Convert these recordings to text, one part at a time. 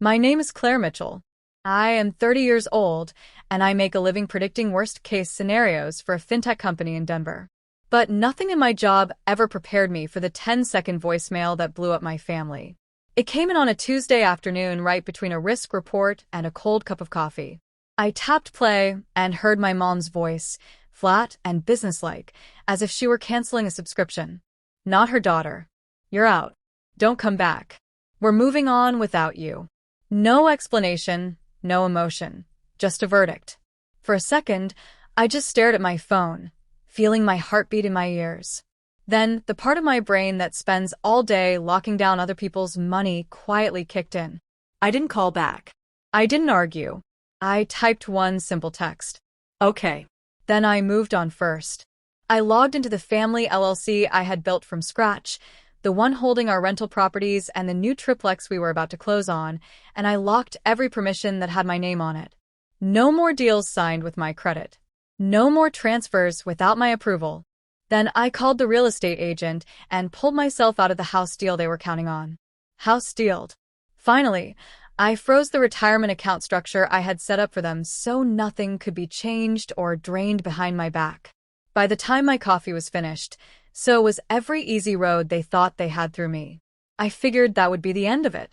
My name is Claire Mitchell. I am 30 years old, and I make a living predicting worst-case scenarios for a fintech company in Denver. But nothing in my job ever prepared me for the 10-second voicemail that blew up my family. It came in on a Tuesday afternoon right between a risk report and a cold cup of coffee. I tapped play and heard my mom's voice, flat and businesslike, as if she were canceling a subscription. Not her daughter. You're out. Don't come back. We're moving on without you. No explanation, no emotion, just a verdict. For a second, I just stared at my phone, feeling my heartbeat in my ears. Then, the part of my brain that spends all day locking down other people's money quietly kicked in. I didn't call back. I didn't argue. I typed one simple text. Okay. Then I moved on first. I logged into the family LLC I had built from scratch, the one holding our rental properties and the new triplex we were about to close on, and I locked every permission that had my name on it. No more deals signed with my credit. No more transfers without my approval. Then I called the real estate agent and pulled myself out of the house deal they were counting on. House dealed. Finally, I froze the retirement account structure I had set up for them so nothing could be changed or drained behind my back. By the time my coffee was finished, so was every easy road they thought they had through me. I figured that would be the end of it.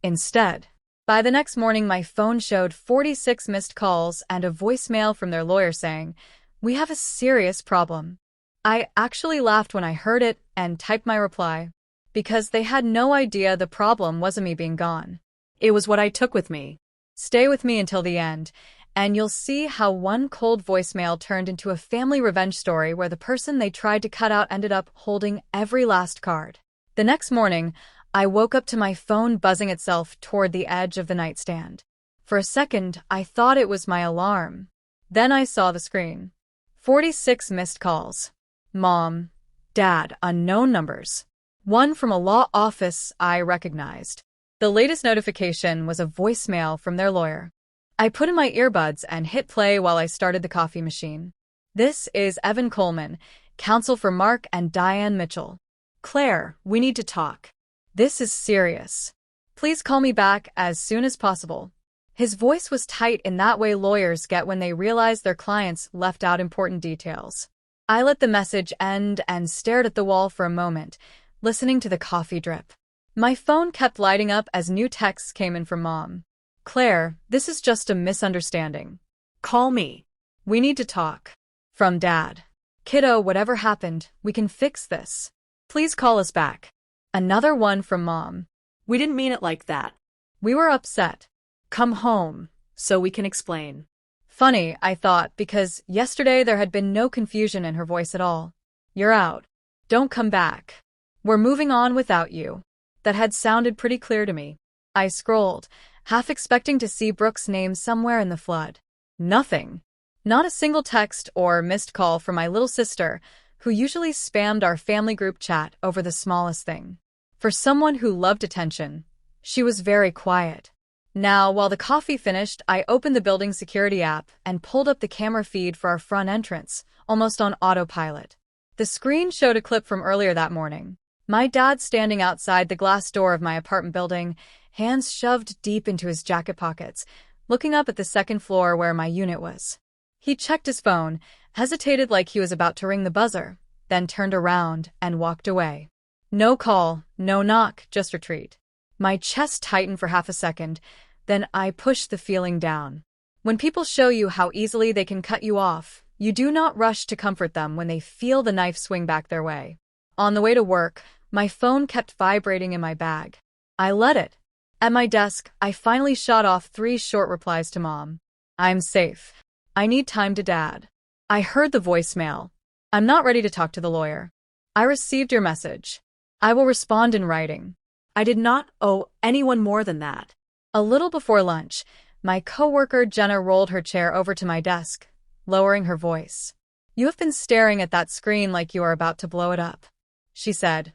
Instead, by the next morning my phone showed 46 missed calls and a voicemail from their lawyer saying, "We have a serious problem." I actually laughed when I heard it and typed my reply, because they had no idea the problem wasn't me being gone. It was what I took with me. Stay with me until the end, and you'll see how one cold voicemail turned into a family revenge story where the person they tried to cut out ended up holding every last card. The next morning, I woke up to my phone buzzing itself toward the edge of the nightstand. For a second, I thought it was my alarm. Then I saw the screen. 46 missed calls. Mom, Dad, unknown numbers. One from a law office I recognized. The latest notification was a voicemail from their lawyer. I put in my earbuds and hit play while I started the coffee machine. "This is Evan Coleman, counsel for Mark and Diane Mitchell. Claire, we need to talk. This is serious. Please call me back as soon as possible." His voice was tight in that way lawyers get when they realize their clients left out important details. I let the message end and stared at the wall for a moment, listening to the coffee drip. My phone kept lighting up as new texts came in from Mom. "Claire, this is just a misunderstanding. Call me. We need to talk." From Dad. "Kiddo, whatever happened, we can fix this. Please call us back." Another one from Mom. "We didn't mean it like that. We were upset. Come home, so we can explain." Funny, I thought, because yesterday there had been no confusion in her voice at all. "You're out. Don't come back. We're moving on without you." That had sounded pretty clear to me. I scrolled, half expecting to see Brooke's name somewhere in the flood. Nothing. Not a single text or missed call from my little sister, who usually spammed our family group chat over the smallest thing. For someone who loved attention, she was very quiet. Now, while the coffee finished, I opened the building security app and pulled up the camera feed for our front entrance, almost on autopilot. The screen showed a clip from earlier that morning. My dad standing outside the glass door of my apartment building, hands shoved deep into his jacket pockets, looking up at the second floor where my unit was. He checked his phone, hesitated like he was about to ring the buzzer, then turned around and walked away. No call, no knock, just retreat. My chest tightened for half a second, then I pushed the feeling down. When people show you how easily they can cut you off, you do not rush to comfort them when they feel the knife swing back their way. On the way to work, my phone kept vibrating in my bag. I let it. At my desk, I finally shot off 3 short replies to Mom. "I'm safe. I need time to Dad." I heard the voicemail. "I'm not ready to talk to the lawyer. I received your message. I will respond in writing." I did not owe anyone more than that. A little before lunch, my coworker Jenna rolled her chair over to my desk, lowering her voice. "You have been staring at that screen like you are about to blow it up," she said.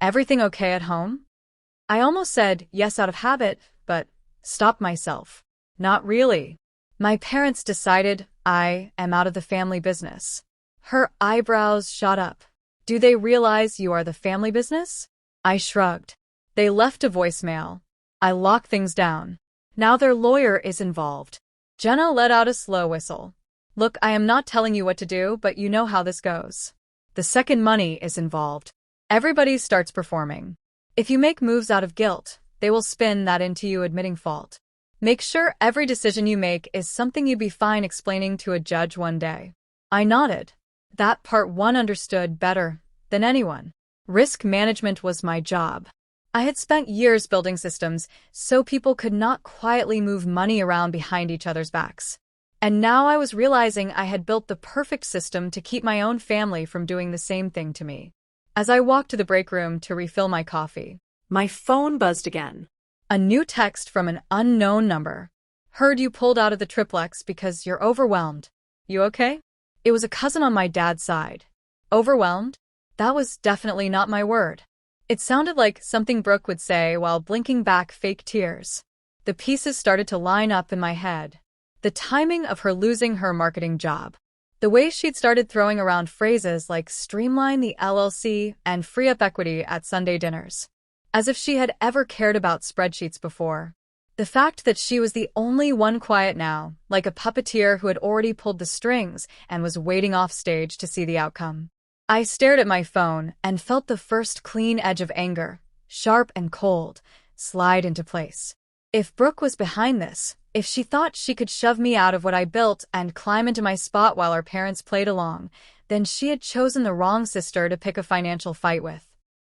"Everything okay at home?" I almost said yes out of habit, but stopped myself. Not really. My parents decided I am out of the family business. Her eyebrows shot up. "Do they realize you are the family business?" I shrugged. "They left a voicemail. I locked things down." Now their lawyer is involved. Jenna let out a slow whistle. Look, I am not telling you what to do, but you know how this goes. The second money is involved. Everybody starts performing. If you make moves out of guilt, they will spin that into you admitting fault. Make sure every decision you make is something you'd be fine explaining to a judge one day. I nodded. That part one understood better than anyone. Risk management was my job. I had spent years building systems so people could not quietly move money around behind each other's backs. And now I was realizing I had built the perfect system to keep my own family from doing the same thing to me. As I walked to the break room to refill my coffee, my phone buzzed again. A new text from an unknown number. Heard you pulled out of the triplex because you're overwhelmed. You okay? It was a cousin on my dad's side. Overwhelmed? That was definitely not my word. It sounded like something Brooke would say while blinking back fake tears. The pieces started to line up in my head. The timing of her losing her marketing job. The way she'd started throwing around phrases like streamline the LLC and free up equity at Sunday dinners. As if she had ever cared about spreadsheets before. The fact that she was the only one quiet now, like a puppeteer who had already pulled the strings and was waiting off stage to see the outcome. I stared at my phone and felt the first clean edge of anger, sharp and cold, slide into place. If Brooke was behind this, if she thought she could shove me out of what I built and climb into my spot while our parents played along, then she had chosen the wrong sister to pick a financial fight with.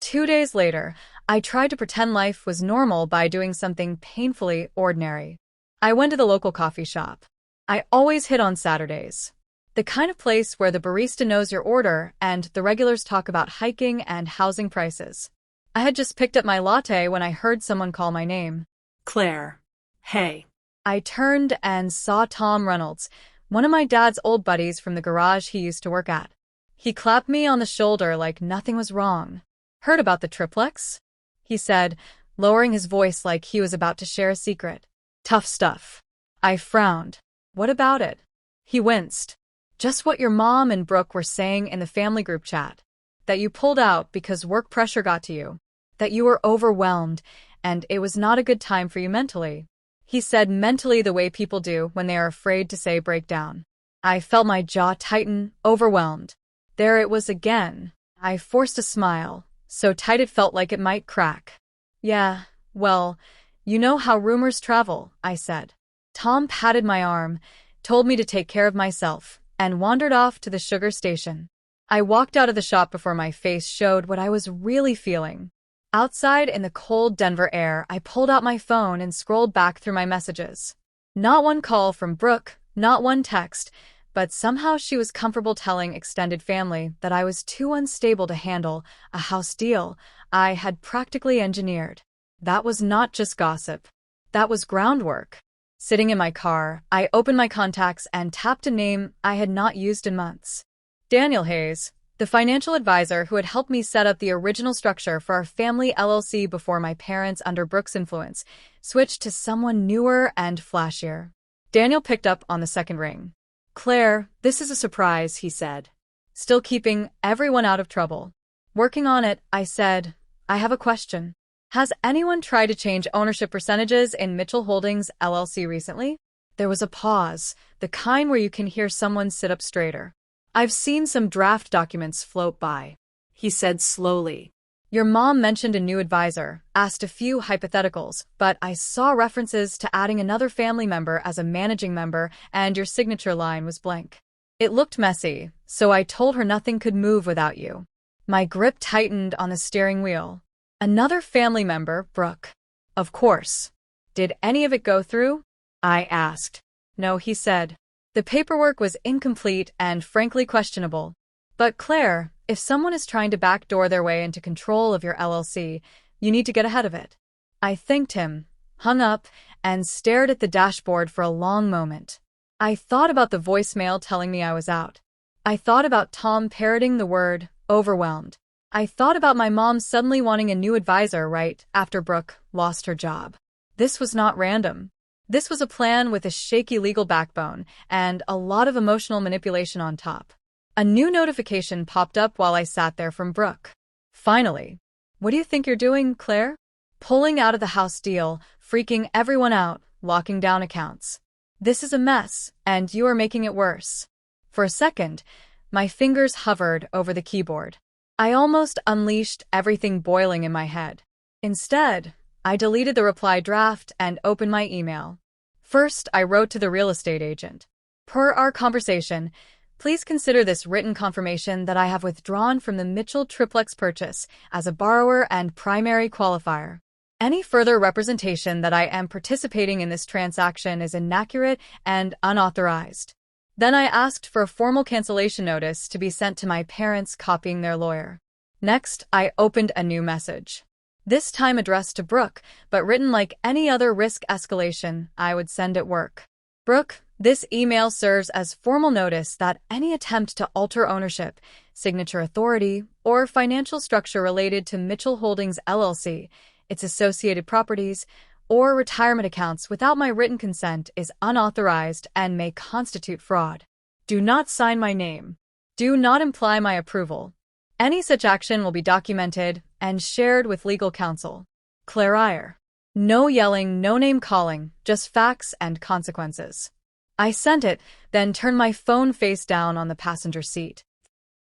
2 days later, I tried to pretend life was normal by doing something painfully ordinary. I went to the local coffee shop. I always hit on Saturdays. The kind of place where the barista knows your order and the regulars talk about hiking and housing prices. I had just picked up my latte when I heard someone call my name. Claire. Hey. I turned and saw Tom Reynolds, one of my dad's old buddies from the garage he used to work at. He clapped me on the shoulder like nothing was wrong. Heard about the triplex? He said, lowering his voice like he was about to share a secret. Tough stuff. I frowned. What about it? He winced. Just what your mom and Brooke were saying in the family group chat. That you pulled out because work pressure got to you. That you were overwhelmed, and it was not a good time for you mentally. He said mentally the way people do when they are afraid to say breakdown. I felt my jaw tighten, overwhelmed. There it was again. I forced a smile, so tight it felt like it might crack. Yeah, well, you know how rumors travel, I said. Tom patted my arm, told me to take care of myself, and wandered off to the sugar station. I walked out of the shop before my face showed what I was really feeling. Outside in the cold Denver air, I pulled out my phone and scrolled back through my messages. Not one call from Brooke, not one text, but somehow she was comfortable telling extended family that I was too unstable to handle a house deal I had practically engineered. That was not just gossip. That was groundwork. Sitting in my car, I opened my contacts and tapped a name I had not used in months. Daniel Hayes, the financial advisor who had helped me set up the original structure for our family LLC before my parents, under Brooke's influence, switched to someone newer and flashier. Daniel picked up on the second ring. Claire, this is a surprise, he said. Still keeping everyone out of trouble. Working on it, I said. I have a question. Has anyone tried to change ownership percentages in Mitchell Holdings LLC recently? There was a pause, the kind where you can hear someone sit up straighter. I've seen some draft documents float by, he said slowly. Your mom mentioned a new advisor, asked a few hypotheticals, but I saw references to adding another family member as a managing member, and your signature line was blank. It looked messy, so I told her nothing could move without you. My grip tightened on the steering wheel. Another family member, Brooke. Of course. Did any of it go through? I asked. No, he said. The paperwork was incomplete and frankly questionable. But Claire, if someone is trying to backdoor their way into control of your LLC, you need to get ahead of it. I thanked him, hung up, and stared at the dashboard for a long moment. I thought about the voicemail telling me I was out. I thought about Tom parroting the word, overwhelmed. I thought about my mom suddenly wanting a new advisor right after Brooke lost her job. This was not random. This was a plan with a shaky legal backbone and a lot of emotional manipulation on top. A new notification popped up while I sat there from Brooke. Finally. What do you think you're doing, Claire? Pulling out of the house deal, freaking everyone out, locking down accounts. This is a mess, and you are making it worse. For a second, my fingers hovered over the keyboard. I almost unleashed everything boiling in my head. Instead, I deleted the reply draft and opened my email. First, I wrote to the real estate agent. Per our conversation, please consider this written confirmation that I have withdrawn from the Mitchell triplex purchase as a borrower and primary qualifier. Any further representation that I am participating in this transaction is inaccurate and unauthorized. Then I asked for a formal cancellation notice to be sent to my parents, copying their lawyer. Next, I opened a new message. This time addressed to Brooke, but written like any other risk escalation I would send at work. Brooke, this email serves as formal notice that any attempt to alter ownership, signature authority, or financial structure related to Mitchell Holdings LLC, its associated properties, or retirement accounts without my written consent is unauthorized and may constitute fraud. Do not sign my name. Do not imply my approval. Any such action will be documented and shared with legal counsel. Claire Iyer. No yelling, no name calling, just facts and consequences. I sent it, then turned my phone face down on the passenger seat.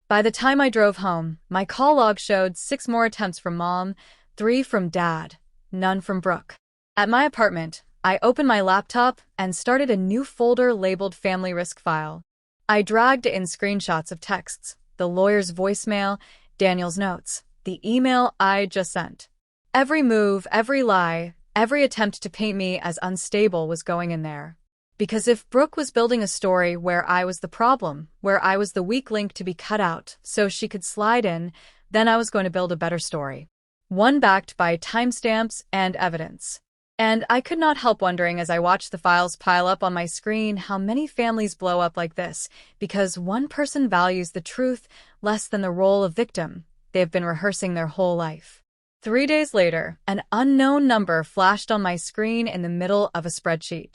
By the time I drove home, my call log showed 6 more attempts from Mom, 3 from Dad, none from Brooke. At my apartment, I opened my laptop and started a new folder labeled Family Risk File. I dragged in screenshots of texts, the lawyer's voicemail, Daniel's notes, the email I just sent. Every move, every lie, every attempt to paint me as unstable was going in there. Because if Brooke was building a story where I was the problem, where I was the weak link to be cut out so she could slide in, then I was going to build a better story. One backed by timestamps and evidence. And I could not help wondering as I watched the files pile up on my screen how many families blow up like this because one person values the truth less than the role of victim they have been rehearsing their whole life. 3 days later, an unknown number flashed on my screen in the middle of a spreadsheet.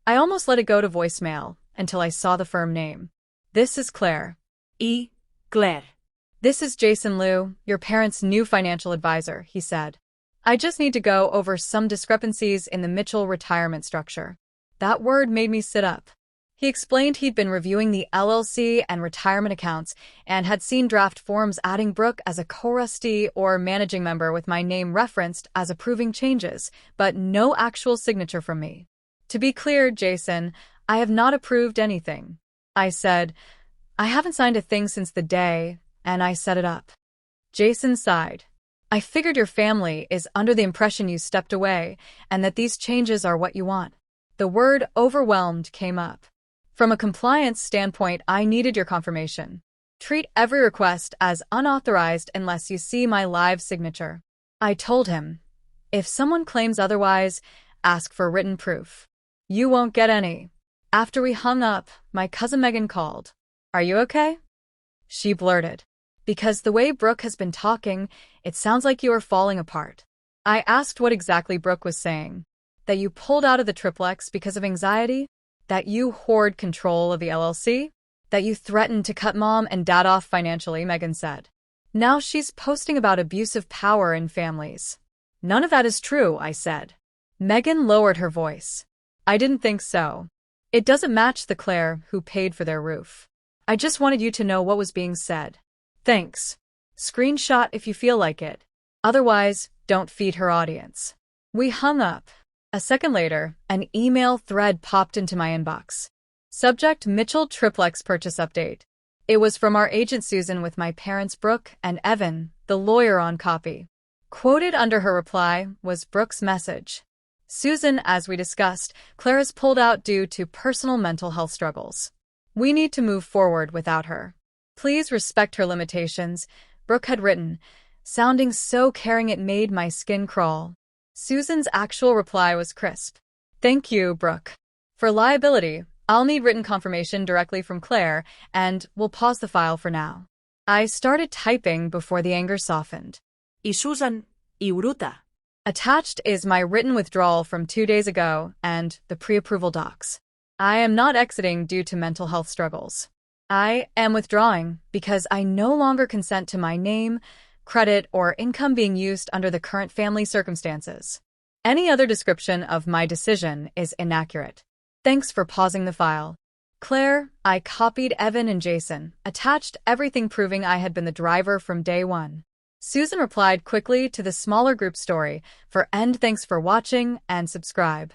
I almost let it go to voicemail until I saw the firm name. This is Claire. Claire. This is Jason Liu, your parents' new financial advisor, he said. I just need to go over some discrepancies in the Mitchell retirement structure. That word made me sit up. He explained he'd been reviewing the LLC and retirement accounts and had seen draft forms adding Brooke as a co-trustee or managing member with my name referenced as approving changes, but no actual signature from me. To be clear, Jason, I have not approved anything. I said, I haven't signed a thing since the day, and I set it up. Jason sighed. I figured your family is under the impression you stepped away and that these changes are what you want. The word overwhelmed came up. From a compliance standpoint, I needed your confirmation. Treat every request as unauthorized unless you see my live signature. I told him, if someone claims otherwise, ask for written proof. You won't get any. After we hung up, my cousin Megan called. Are you okay? She blurted. Because the way Brooke has been talking, it sounds like you are falling apart. I asked what exactly Brooke was saying. That you pulled out of the triplex because of anxiety? That you hoard control of the LLC? That you threatened to cut Mom and Dad off financially, Megan said. Now she's posting about abusive power in families. None of that is true, I said. Megan lowered her voice. I didn't think so. It doesn't match the Claire who paid for their roof. I just wanted you to know what was being said. Thanks. Screenshot if you feel like it. Otherwise, don't feed her audience. We hung up. A second later, an email thread popped into my inbox. Subject Mitchell Triplex Purchase Update. It was from our agent Susan with my parents Brooke and Evan, the lawyer on copy. Quoted under her reply was Brooke's message. Susan, as we discussed, Claire has pulled out due to personal mental health struggles. We need to move forward without her. Please respect her limitations, Brooke had written, sounding so caring it made my skin crawl. Susan's actual reply was crisp. Thank you, Brooke. For liability, I'll need written confirmation directly from Claire, and we'll pause the file for now. I started typing before the anger softened. Y Susan, y bruta. Attached is my written withdrawal from 2 days ago and the pre-approval docs. I am not exiting due to mental health struggles. I am withdrawing because I no longer consent to my name, credit, or income being used under the current family circumstances. Any other description of my decision is inaccurate. Thanks for pausing the file. Claire, I copied Evan and Jason, attached everything proving I had been the driver from day one. Susan replied quickly to the smaller group story. For end, thanks for watching and subscribe.